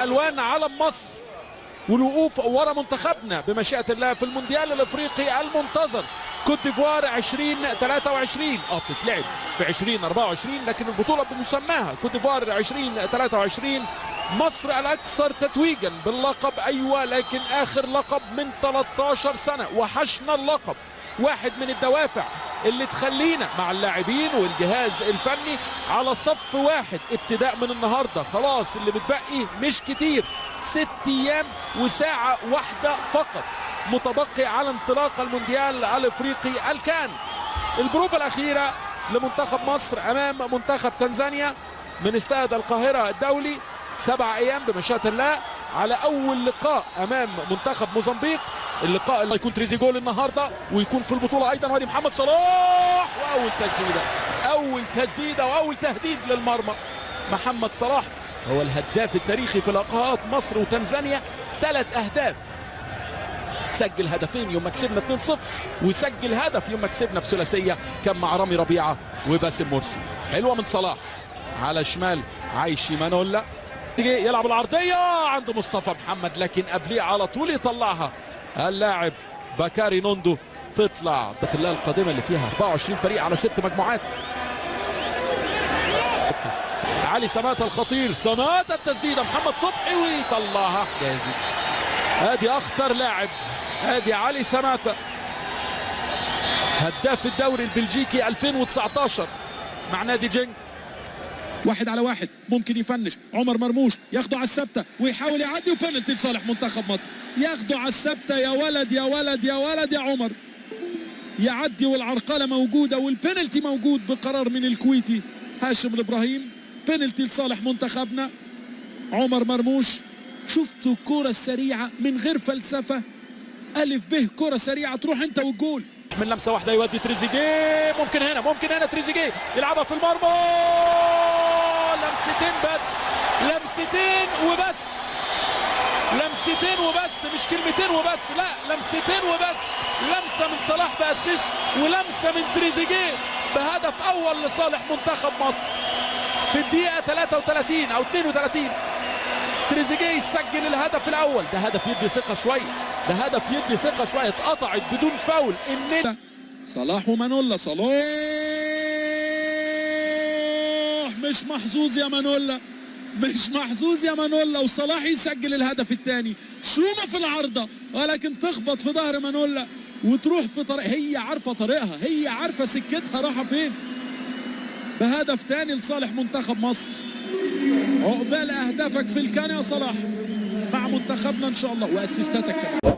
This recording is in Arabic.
الوان علم مصر والوقوف ورا منتخبنا بمشيئة الله في المونديال الافريقي المنتظر كوت ديفوار 2023. بتتلعب في 2024 لكن البطولة بمسماها كوت ديفوار 2023. مصر الاكثر تتويجا باللقب، ايوه، لكن اخر لقب من 13 سنة. وحشنا اللقب، واحد من الدوافع اللي تخلينا مع اللاعبين والجهاز الفني على صف واحد ابتداء من النهارده. خلاص اللي بتبقي مش كتير، 6 ايام وساعة واحدة فقط متبقي على انطلاق المونديال الافريقي الكان. البروفة الاخيرة لمنتخب مصر امام منتخب تنزانيا من استاد القاهرة الدولي، 7 ايام بمشيئة الله على اول لقاء امام منتخب موزمبيق. اللقاء اللي يكون تريزيجول النهارده ويكون في البطوله ايضا وادي محمد صلاح، واول تسديده واول تهديد للمرمى. محمد صلاح هو الهداف التاريخي في لقاءات مصر وتنزانيا، 3 اهداف. سجل هدفين يوم ما كسبنا 2-0 وسجل هدف يوم ما كسبنا بثلاثيه كان مع رامي ربيعه وباسم مرسي. حلوه من صلاح على شمال عايشي مانولا، يلعب العرضيه عند مصطفى محمد لكن قبليه على طول يطلعها اللاعب بكاري نوندو. تطلع الله القادمه اللي فيها 24 فريق على 6 مجموعات. علي سماتة الخطير، سماتة التسديده محمد صبحي ويطلعها حجازي. ادي اخطر لاعب، ادي علي سماتة هداف الدوري البلجيكي 2019 مع نادي جنك. 1 على 1 ممكن يفنش عمر مرموش، ياخده على الثابته ويحاول يعدي وبنالتي لصالح منتخب مصر. ياخده على الثابته، يا ولد يا ولد يا ولد يا عمر، يعدي والعرقله موجوده والبنالتي موجود بقرار من الكويتي هاشم الابراهيم. بنالتي لصالح منتخبنا. عمر مرموش، شفتوا الكره السريعه من غير فلسفه، الف به كره سريعه تروح انت والجول من لمسه واحده يودي تريزيجيه. ممكن هنا تريزيجيه يلعبها في المرمى، لمستين وبس، مش كلمتين وبس، لا لمستين وبس. لمسه من صلاح باسيست ولمسه من تريزيجيه بهدف اول لصالح منتخب مصر في الدقيقه 33 او 32. تريزيجيه يسجل الهدف الاول. ده هدف يدي ثقه شويه، اتقطعت بدون فاول. صلاح ومانولا. صلاح مش محظوظ يا مانولا، وصلاح يسجل الهدف الثاني. شومه في العارضه ولكن تخبط في ظهر مانولا وتروح في طريق، هي عارفه طريقها، هي عارفه سكتها رايحه فين. بهدف ثاني لصالح منتخب مصر. عقبال اهدافك في الكان يا صلاح مع منتخبنا ان شاء الله، واسيستاتك كمان.